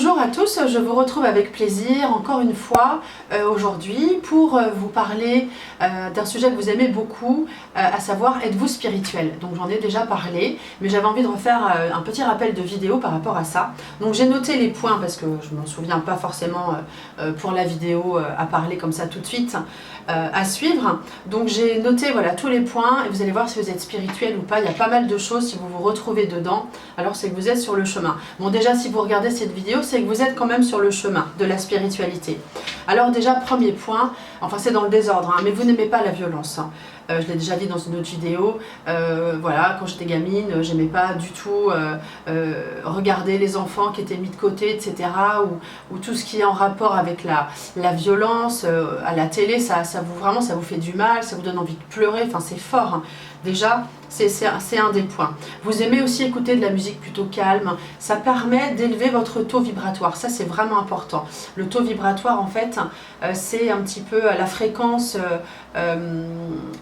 Bonjour à tous, je vous retrouve avec plaisir encore une fois aujourd'hui pour vous parler d'un sujet que vous aimez beaucoup, à savoir êtes-vous spirituel. Donc j'en ai déjà parlé, mais j'avais envie de refaire un petit rappel de vidéo par rapport à ça. Donc j'ai noté les points parce que je ne m'en souviens pas forcément pour la vidéo à parler comme ça tout de suite à suivre. Donc j'ai noté voilà, tous les points et vous allez voir si vous êtes spirituel ou pas. Il y a pas mal de choses, si vous vous retrouvez dedans, alors c'est que vous êtes sur le chemin. Bon déjà si vous regardez cette vidéo, c'est que vous êtes quand même sur le chemin de la spiritualité. Alors déjà premier point, enfin c'est dans le désordre, hein, mais vous n'aimez pas la violence. Hein. Je l'ai déjà dit dans une autre vidéo, voilà, quand j'étais gamine, j'aimais pas du tout regarder les enfants qui étaient mis de côté, etc. Ou tout ce qui est en rapport avec la violence à la télé, ça vous fait du mal, ça vous donne envie de pleurer, enfin c'est fort. Hein. Déjà, c'est un des points. Vous aimez aussi écouter de la musique plutôt calme, ça permet d'élever votre taux vibratoire, ça c'est vraiment important. Le taux vibratoire en fait, c'est un petit peu la fréquence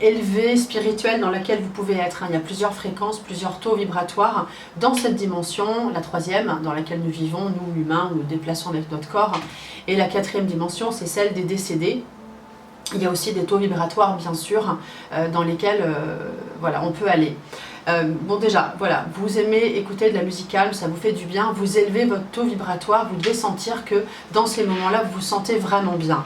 élevée, spirituelle dans laquelle vous pouvez être. Il y a plusieurs fréquences, plusieurs taux vibratoires dans cette dimension, la troisième dans laquelle nous vivons, nous humains, nous déplaçons avec notre corps. Et la quatrième dimension, c'est celle des décédés. Il y a aussi des taux vibratoires, bien sûr, dans lesquels voilà, on peut aller. Bon déjà, voilà, vous aimez écouter de la musique calme, ça vous fait du bien, vous élevez votre taux vibratoire, vous devez sentir que dans ces moments-là, vous vous sentez vraiment bien.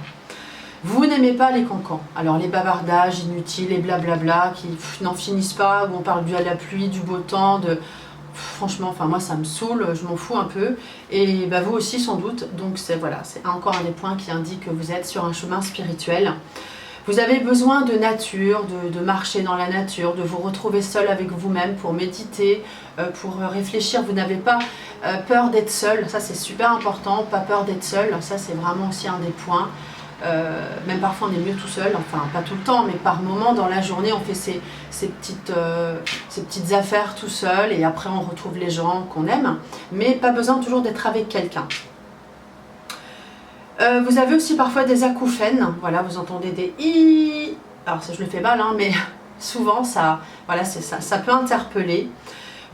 Vous n'aimez pas les cancans, alors les bavardages inutiles, les blablabla qui n'en finissent pas, où on parle de la pluie, du beau temps, franchement, enfin moi ça me saoule, je m'en fous un peu, et bah, vous aussi sans doute, donc c'est voilà, c'est encore un des points qui indique que vous êtes sur un chemin spirituel. Vous avez besoin de nature, de marcher dans la nature, de vous retrouver seul avec vous-même pour méditer, pour réfléchir. Vous n'avez pas peur d'être seul, ça c'est super important, pas peur d'être seul, ça c'est vraiment aussi un des points. Même parfois on est mieux tout seul, enfin pas tout le temps, mais par moment dans la journée on fait ces petites affaires tout seul et après on retrouve les gens qu'on aime, mais pas besoin toujours d'être avec quelqu'un. Vous avez aussi parfois des acouphènes, voilà, vous entendez des i, alors ça je le fais mal, hein, mais souvent ça, voilà, ça peut interpeller.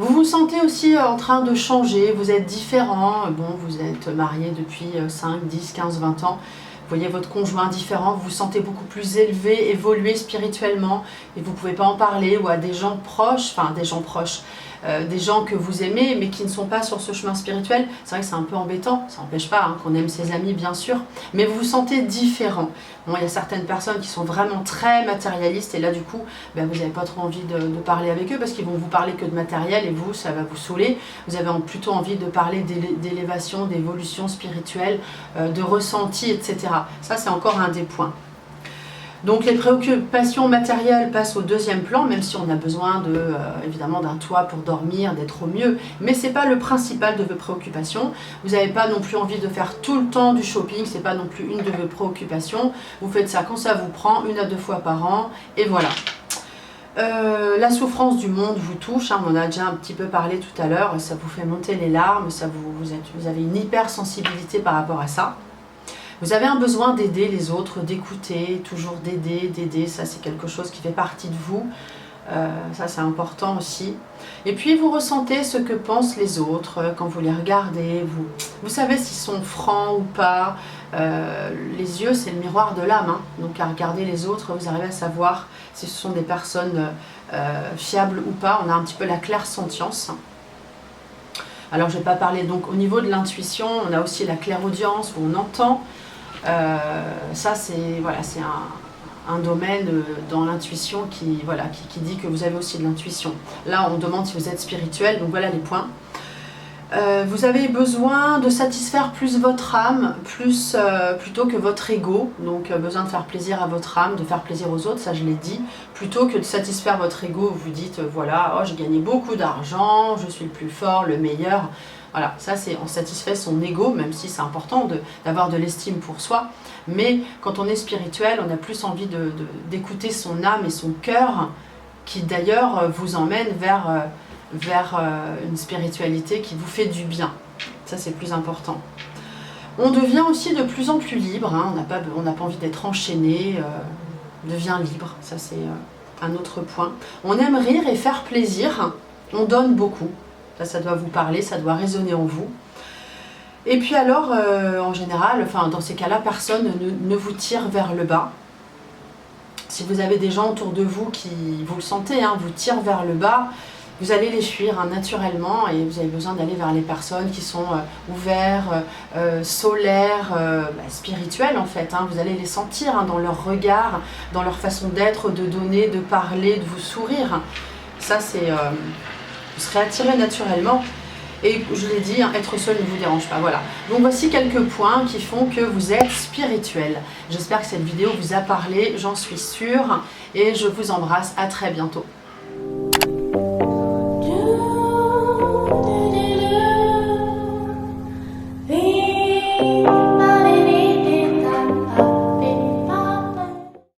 Vous vous sentez aussi en train de changer, vous êtes différent, bon vous êtes marié depuis 5, 10, 15, 20 ans, vous voyez votre conjoint différent, vous vous sentez beaucoup plus élevé, évolué spirituellement et vous ne pouvez pas en parler, ou à des gens proches, enfin des gens proches, des gens que vous aimez mais qui ne sont pas sur ce chemin spirituel. C'est vrai que c'est un peu embêtant, ça n'empêche pas hein, qu'on aime ses amis bien sûr, mais vous vous sentez différent. Bon, il y a certaines personnes qui sont vraiment très matérialistes et là du coup ben, vous n'avez pas trop envie de parler avec eux parce qu'ils vont vous parler que de matériel et vous ça va vous saouler. Vous avez plutôt envie de parler d'élévation, d'évolution spirituelle, de ressenti, etc. Ça c'est encore un des points. Donc les préoccupations matérielles passent au deuxième plan, même si on a besoin évidemment d'un toit pour dormir, d'être au mieux, mais ce n'est pas le principal de vos préoccupations. Vous n'avez pas non plus envie de faire tout le temps du shopping, ce n'est pas non plus une de vos préoccupations. Vous faites ça quand ça vous prend, 1 à 2 fois par an, et voilà. La souffrance du monde vous touche, hein, on en a déjà un petit peu parlé tout à l'heure, ça vous fait monter les larmes, vous avez une hypersensibilité par rapport à ça. Vous avez un besoin d'aider les autres, d'écouter, toujours d'aider, ça c'est quelque chose qui fait partie de vous, ça c'est important aussi. Et puis vous ressentez ce que pensent les autres quand vous les regardez, vous savez s'ils sont francs ou pas. Les yeux c'est le miroir de l'âme, hein. Donc à regarder les autres, vous arrivez à savoir si ce sont des personnes fiables ou pas, on a un petit peu la clairsentience. Alors je ne vais pas parler, donc au niveau de l'intuition, on a aussi la clairaudience où on entend. Ça c'est voilà, un domaine dans l'intuition qui dit que vous avez aussi de l'intuition. Là on demande si vous êtes spirituel, donc voilà les points. Vous avez besoin de satisfaire plus votre âme, plutôt que votre ego, donc besoin de faire plaisir à votre âme, de faire plaisir aux autres, ça je l'ai dit, plutôt que de satisfaire votre ego, vous dites voilà, oh, j'ai gagné beaucoup d'argent, je suis le plus fort, le meilleur. Voilà, ça c'est on satisfait son ego, même si c'est important d'avoir de l'estime pour soi, mais quand on est spirituel, on a plus envie d'écouter son âme et son cœur, qui d'ailleurs vous emmène vers une spiritualité qui vous fait du bien. Ça c'est plus important. On devient aussi de plus en plus libre, hein. On n'a pas envie d'être enchaîné, on devient libre, ça c'est un autre point. On aime rire et faire plaisir, on donne beaucoup. Ça doit vous parler, ça doit résonner en vous. Et puis alors, en général, enfin dans ces cas-là, personne ne vous tire vers le bas. Si vous avez des gens autour de vous qui, vous le sentez, hein, vous tirent vers le bas, vous allez les fuir hein, naturellement et vous avez besoin d'aller vers les personnes qui sont ouverts, solaires, spirituelles en fait. Hein. Vous allez les sentir hein, dans leur regard, dans leur façon d'être, de donner, de parler, de vous sourire. Ça, c'est, vous serez attiré naturellement. Et je l'ai dit, hein, être seul ne vous dérange pas. Voilà. Donc voici quelques points qui font que vous êtes spirituel. J'espère que cette vidéo vous a parlé, j'en suis sûre. Et je vous embrasse, à très bientôt.